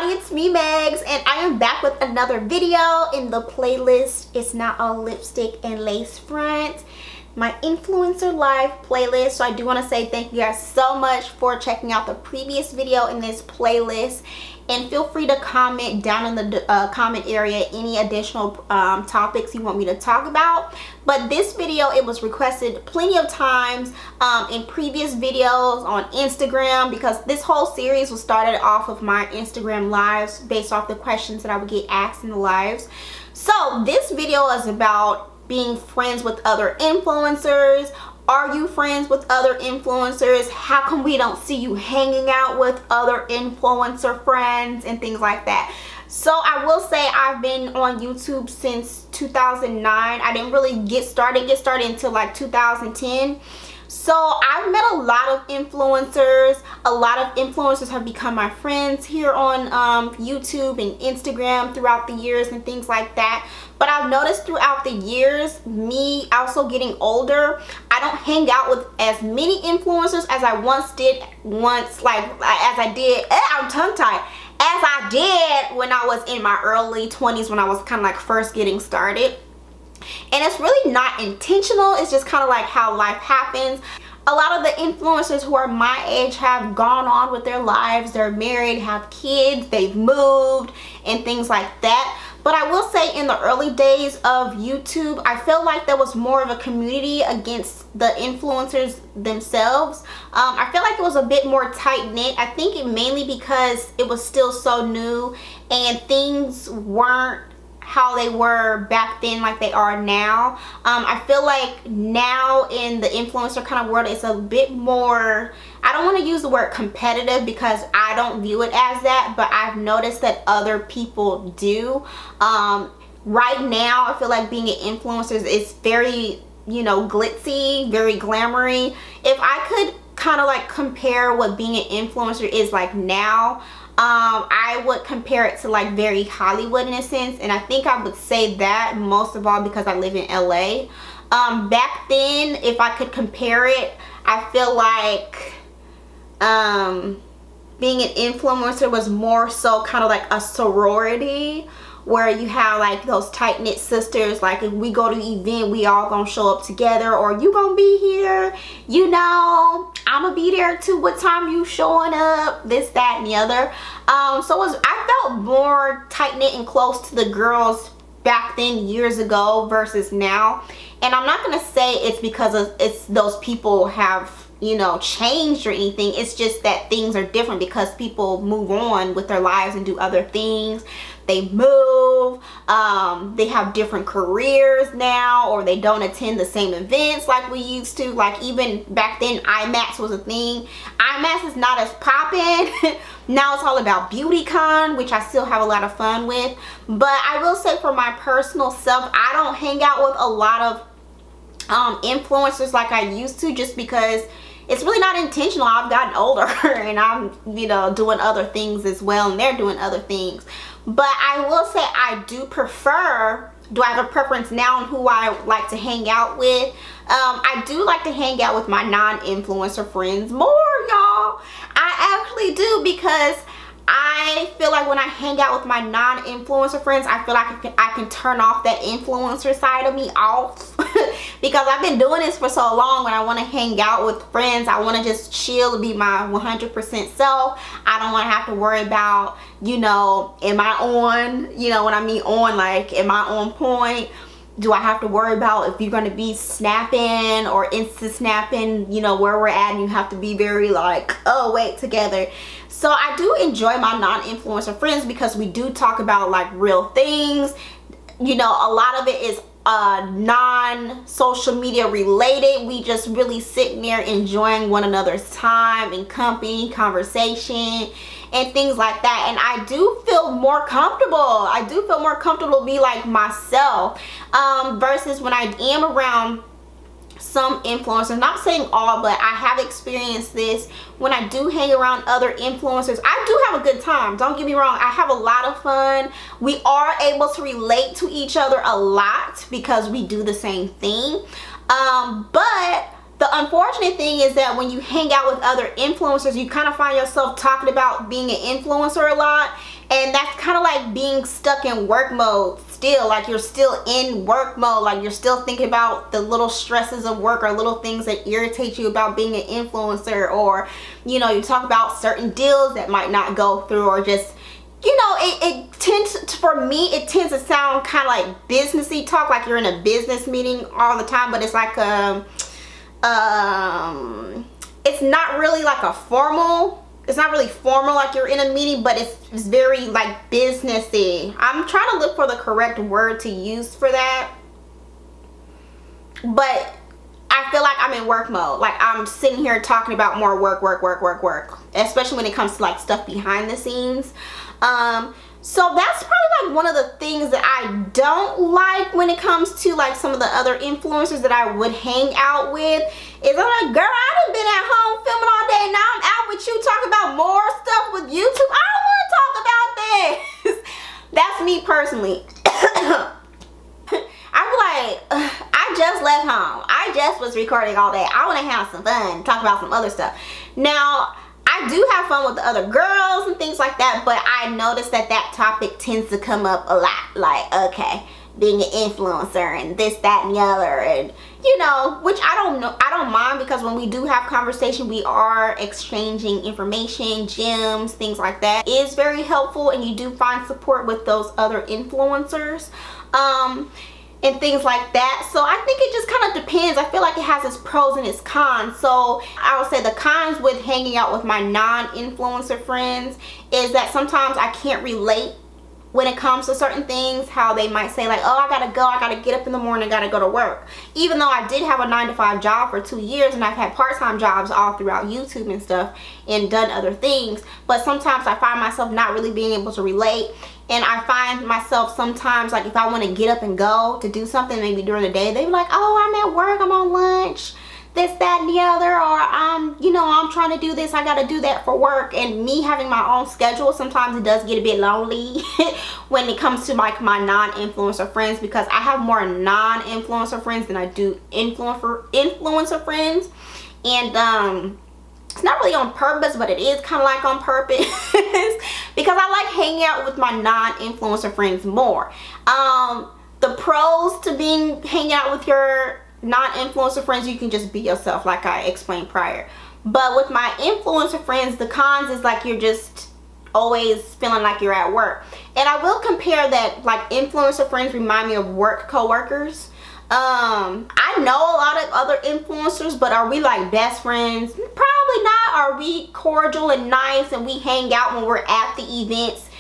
everybody, it's me Megs, and I am back with another video in the playlist It's Not All Lipstick and Lace Front, my influencer live playlist. So I do want to say thank you guys so much for checking out the previous video in this playlist, and feel free to comment down in the comment area any additional topics you want me to talk about. But this video, it was requested plenty of times in previous videos on Instagram, because this whole series was started off of my Instagram lives based off the questions that I would get asked in the lives. So this video is about being friends with other influencers. Are you friends with other influencers? How come we don't see you hanging out with other influencer friends and things like that? So I will say I've been on YouTube since 2009. I didn't really get started until like 2010. So I've met a lot of influencers. A lot of influencers have become my friends here on YouTube and Instagram throughout the years and things like that. But I've noticed throughout the years, me also getting older, I don't hang out with as many influencers as I once did, I'm tongue-tied, as I did when I was in my early 20s, when I was kind of like first getting started. And it's really not intentional, it's just kind of like how life happens. A lot of the influencers who are my age have gone on with their lives. They're married, have kids, they've moved, and things like that. But I will say in the early days of YouTube, I feel like there was more of a community against the influencers themselves. I feel like it was a bit more tight-knit. I think it mainly because it was still so new and things weren't how they were back then like they are now. I feel like now in the influencer kind of world, it's a bit more, I don't want to use the word competitive because I don't view it as that, but I've noticed that other people do. Right now I feel like being an influencer is very, you know, glitzy, very glamoury. If I could kind of like compare what being an influencer is like now, I would compare it to like very Hollywood in a sense, and I think I would say that most of all because I live in LA. Back then, if I could compare it, I feel like being an influencer was more so kind of like a sorority, where you have like those tight-knit sisters, like if we go to an event, we all gonna show up together, or you gonna be here, you know, I'm gonna be there too, what time you showing up, this, that, and the other. I felt more tight-knit and close to the girls back then, years ago, versus now. And I'm not gonna say it's because those people have, you know, changed or anything. It's just that things are different because people move on with their lives and do other things. They move, they have different careers now, or they don't attend the same events like we used to. Like even back then, IMAX was a thing. IMAX is not as poppin'. Now it's all about BeautyCon, which I still have a lot of fun with. But I will say for my personal self, I don't hang out with a lot of influencers like I used to, just because it's really not intentional. I've gotten older and I'm, you know, doing other things as well, and they're doing other things. But I will say I do prefer, do I have a preference now on who I like to hang out with? I do like to hang out with my non-influencer friends more, y'all. I actually do, because I feel like when I hang out with my non-influencer friends, I feel like I can turn off that influencer side of me off. Because I've been doing this for so long. When I want to hang out with friends, I want to just chill and be my 100% self. I don't want to have to worry about, you know, am I on, you know, when I mean on, like, am I on point? Do I have to worry about if you're going to be snapping or insta snapping, you know, where we're at, and you have to be very like, oh wait, together. So I do enjoy my non-influencer friends because we do talk about like real things. You know, a lot of it is non-social media related. We just really sitting there enjoying one another's time and company, conversation, and things like that. And I do feel more comfortable. I do feel more comfortable to be like myself, versus when I am around some influencers. Not saying all, but I have experienced this. When I do hang around other influencers, I do have a good time. Don't get me wrong, I have a lot of fun. We are able to relate to each other a lot because we do the same thing. But the unfortunate thing is that when you hang out with other influencers, you kind of find yourself talking about being an influencer a lot, and And that's kind of like being stuck in work mode still. Like you're still in work mode. Like you're still thinking about the little stresses of work or little things that irritate you about being an influencer, or, you know, you talk about certain deals that might not go through, or just, you know, it tends to, for me, it tends to sound kind of like businessy talk, like you're in a business meeting all the time, but it's like it's not really like a formal, it's not really formal like you're in a meeting, but it's very like businessy. I'm trying to look for the correct word to use for that, but I feel like I'm in work mode. Like I'm sitting here talking about more work, especially when it comes to like stuff behind the scenes. So that's probably like one of the things that I don't like when it comes to like some of the other influencers that I would hang out with, is I'm like, girl, I done been at home filming all day, now I'm out with you talking about more stuff with YouTube. I don't want to talk about this. That's me personally. I'm like, I just left home. I just was recording all day. I want to have some fun, talk about some other stuff. Now, I do have fun with the other girls and things like that, but I noticed that that topic tends to come up a lot. Like, okay, being an influencer and this, that, and the other, and you know, which I don't know, I don't mind, because when we do have conversation, we are exchanging information, gems, things like that. It is very helpful, and you do find support with those other influencers. And things like that. So I think it just kind of depends. I feel like it has its pros and its cons. So I would say the cons with hanging out with my non-influencer friends is that sometimes I can't relate when it comes to certain things, how they might say like, oh, I gotta go, I gotta get up in the morning, gotta go to work. Even though I did have a 9-to-5 job for 2 years, and I've had part-time jobs all throughout YouTube and stuff, and done other things, but sometimes I find myself not really being able to relate. And I find myself sometimes, like if I want to get up and go to do something maybe during the day, they be like, oh, I'm at work, I'm on lunch, this, that, and the other, or you know, I'm trying to do this, I gotta do that for work. And me having my own schedule, sometimes it does get a bit lonely when it comes to like my non-influencer friends, because I have more non-influencer friends than I do influencer friends. And it's not really on purpose, but it is kind of like on purpose because I like hanging out with my non-influencer friends more. The pros to hanging out with your non-influencer friends, you can just be yourself like I explained prior. But with my influencer friends, the cons is like you're just always feeling like you're at work. And I will compare that, like influencer friends remind me of work co-workers. I know a lot of other influencers, but are we like best friends? Probably not. Are we cordial and nice and we hang out when we're at the events?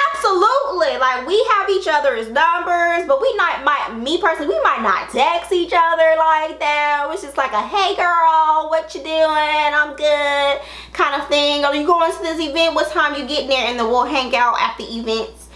Absolutely. Like we have each other's numbers, but me personally, we might not text each other like that. It's just like a, hey girl, what you doing? I'm good kind of thing. Are you going to this event? What time you getting there? And then we'll hang out at the events.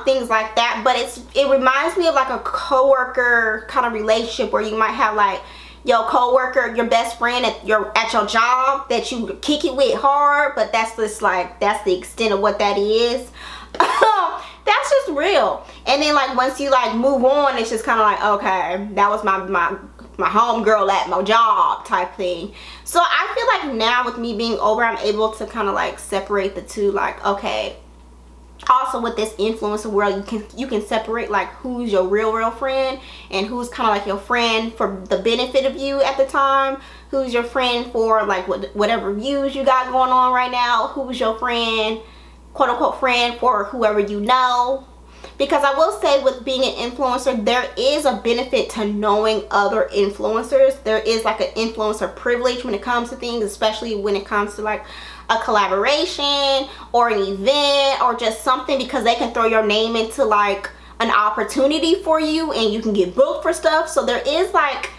Things like that. But it reminds me of like a coworker kind of relationship, where you might have like your coworker, your best friend at your job that you kick it with hard, but that's just like, that's the extent of what that is. That's just real. And then like once you like move on, it's just kind of like, okay, that was my home girl at my job type thing. So I feel like now with me being older, I'm able to kind of like separate the two. Like, okay, also with this influencer world, you can separate like who's your real friend and who's kind of like your friend for the benefit of you at the time, who's your friend for like whatever views you got going on right now, who's your friend, quote unquote friend, for whoever you know. Because I will say, with being an influencer, there is a benefit to knowing other influencers. There is like an influencer privilege when it comes to things, especially when it comes to like a collaboration or an event or just something, because they can throw your name into like an opportunity for you and you can get booked for stuff. So there is like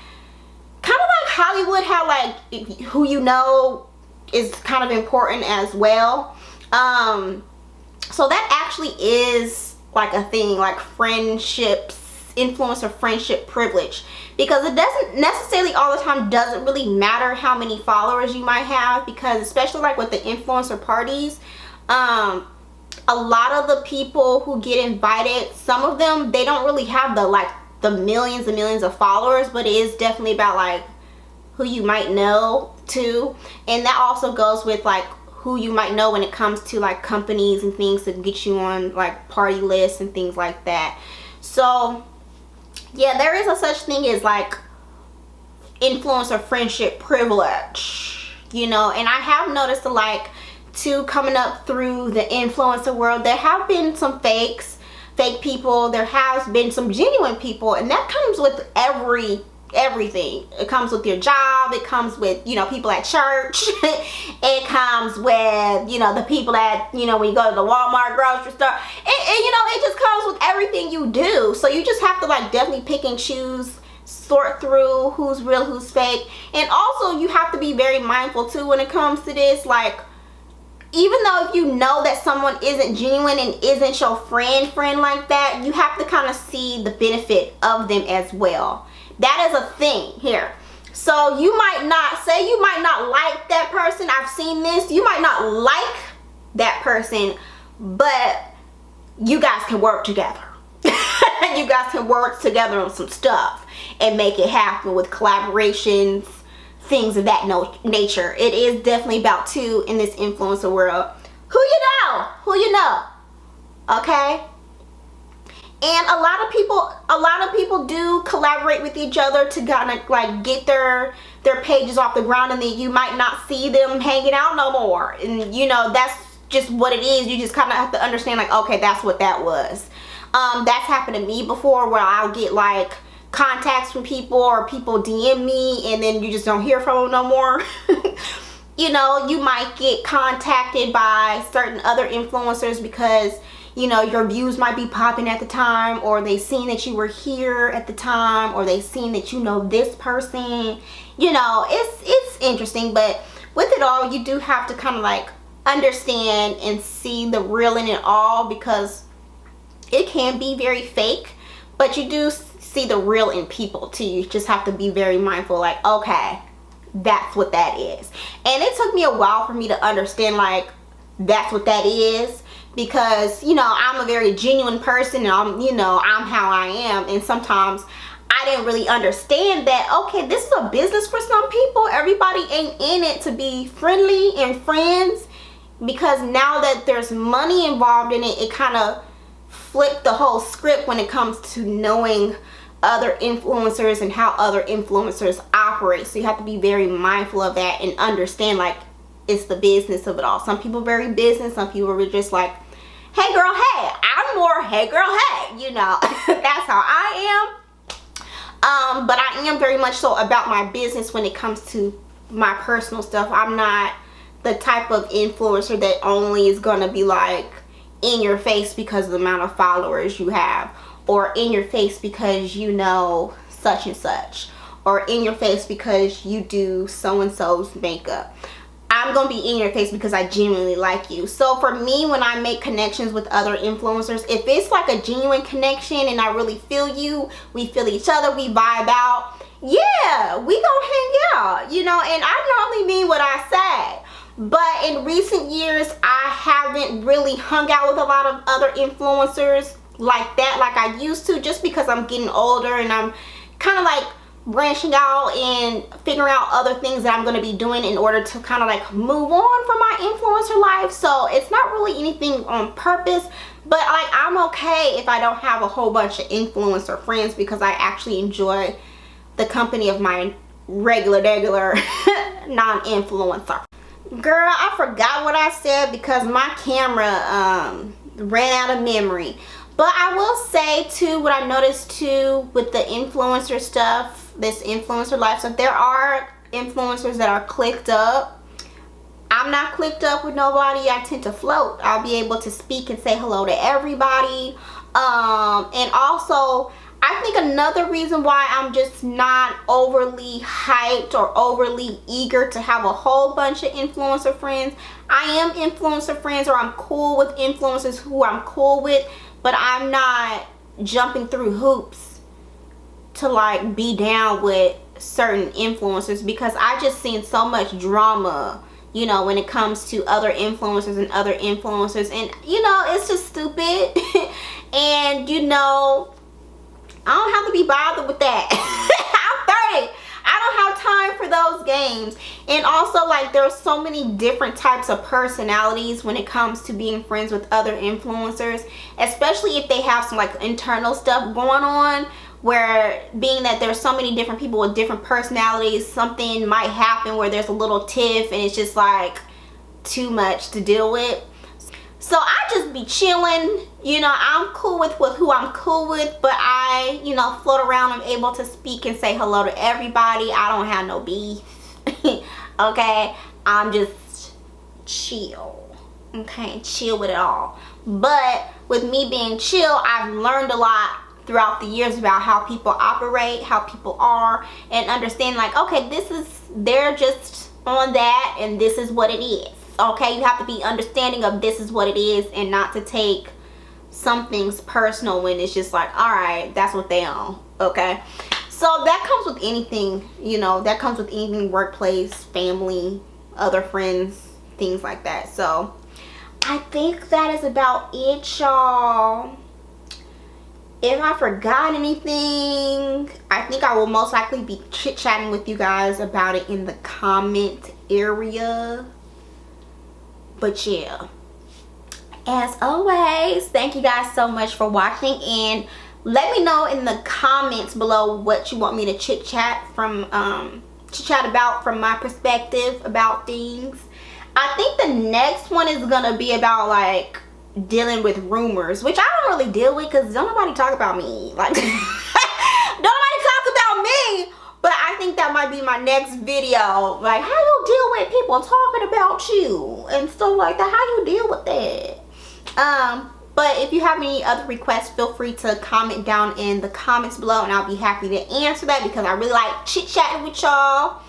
kind of like Hollywood, how like who you know is kind of important as well. So that actually is like a thing, like friendships, influencer friendship privilege, because it doesn't necessarily all the time doesn't really matter how many followers you might have, because especially like with the influencer parties, a lot of the people who get invited, some of them, they don't really have the millions and millions of followers, but it is definitely about like who you might know too. And that also goes with like who you might know when it comes to like companies and things to get you on like party lists and things like that. So yeah, there is a such thing as like influencer friendship privilege, you know. And I have noticed like too, coming up through the influencer world, there have been some fake people, there has been some genuine people, and that comes with everything. It comes with your job, it comes with, you know, people at church, it comes with, you know, the people that, you know, when you go to the Walmart grocery store, you know, it just comes with everything you do. So you just have to like definitely pick and choose, sort through who's real, who's fake. And also you have to be very mindful too when it comes to this, like, even though if you know that someone isn't genuine and isn't your friend like that, you have to kind of see the benefit of them as well. That is a thing here. So you might not like that person. I've seen this. You might not like that person, but you guys can work together. You guys can work together on some stuff and make it happen with collaborations, things of that nature. It is definitely about two in this influencer world. Who you know, okay? And a lot of people do collaborate with each other to kind of like get their pages off the ground, and then you might not see them hanging out no more. And you know, that's just what it is. You just kind of have to understand, like, okay, that's what that was. That's happened to me before, where I'll get like contacts from people, or people DM me and then you just don't hear from them no more. You know, you might get contacted by certain other influencers because, you know, your views might be popping at the time, or they seen that you were here at the time, or they seen that you know this person. You know, it's interesting, but with it all, you do have to kind of like understand and see the real in it all, because it can be very fake, but you do see the real in people too. You just have to be very mindful, like, okay, that's what that is. And it took me a while for me to understand, like, that's what that is, because, you know, I'm a very genuine person, and I'm how I am, and sometimes I didn't really understand that, okay, this is a business for some people. Everybody ain't in it to be friendly and friends, because now that there's money involved in it, it kind of flipped the whole script when it comes to knowing other influencers and how other influencers operate. So you have to be very mindful of that and understand, like, it's the business of it all. Some people are very business, some people are just like, hey girl, hey. I'm more hey girl, hey, you know. That's how I am. But I am very much so about my business when it comes to my personal stuff. I'm not the type of influencer that only is gonna be like in your face because of the amount of followers you have, or in your face because you know such and such, or in your face because you do so and so's makeup. I'm gonna be in your face because I genuinely like you. So for me, when I make connections with other influencers, if it's like a genuine connection and I really feel you, we feel each other, we vibe out, yeah, we gonna hang out, you know. And I normally mean what I say. But in recent years, I haven't really hung out with a lot of other influencers like that, like I used to, just because I'm getting older and I'm kind of like branching out and figuring out other things that I'm going to be doing in order to kind of like move on from my influencer life. So it's not really anything on purpose, but like I'm okay if I don't have a whole bunch of influencer friends, because I actually enjoy the company of my regular non-influencer. Girl, I forgot what I said because my camera ran out of memory. But I will say too, what I noticed too with the influencer stuff, this influencer life stuff, there are influencers that are clicked up. I'm not clicked up with nobody. I tend to float. I'll be able to speak and say hello to everybody. And also, I think another reason why I'm just not overly hyped or overly eager to have a whole bunch of influencer friends. I am influencer friends, or I'm cool with influencers who I'm cool with, but I'm not jumping through hoops to like be down with certain influencers, because I just seen so much drama, you know, when it comes to other influencers and other influencers, and you know, it's just stupid. And you know, I don't have to be bothered with that. I'm 30. I don't have time for those games. And also, like, there's so many different types of personalities when it comes to being friends with other influencers, especially if they have some like internal stuff going on, where being that there's so many different people with different personalities, something might happen where there's a little tiff and it's just like too much to deal with. So I just be chilling, you know. I'm cool with who I'm cool with, but I, you know, float around. I'm able to speak and say hello to everybody. I don't have no beef. Okay, I'm just chill. Okay, chill with it all. But with me being chill, I've learned a lot throughout the years about how people operate, how people are, and understand like, okay, they're just on that and this is what it is. Okay, you have to be understanding of this is what it is, and not to take some things personal when it's just like, all right, that's what they own. Okay, so that comes with anything, you know, that comes with anything, workplace, family, other friends, things like that. So I think that is about it, y'all. If I forgot anything, I think I will most likely be chit-chatting with you guys about it in the comment area. But yeah, as always, thank you guys so much for watching, and let me know in the comments below what you want me to chit-chat about from my perspective about things. I think the next one is gonna be about like dealing with rumors, which I don't really deal with because don't nobody talk about me. Like, don't nobody talk about me. But I think that might be my next video. Like, how you deal with people talking about you and stuff like that. How you deal with that. But if you have any other requests, feel free to comment down in the comments below, and I'll be happy to answer that because I really like chit-chatting with y'all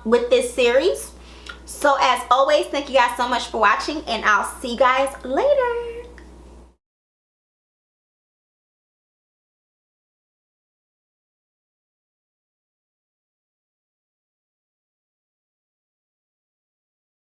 with this series. So as always, thank you guys so much for watching, and I'll see you guys later.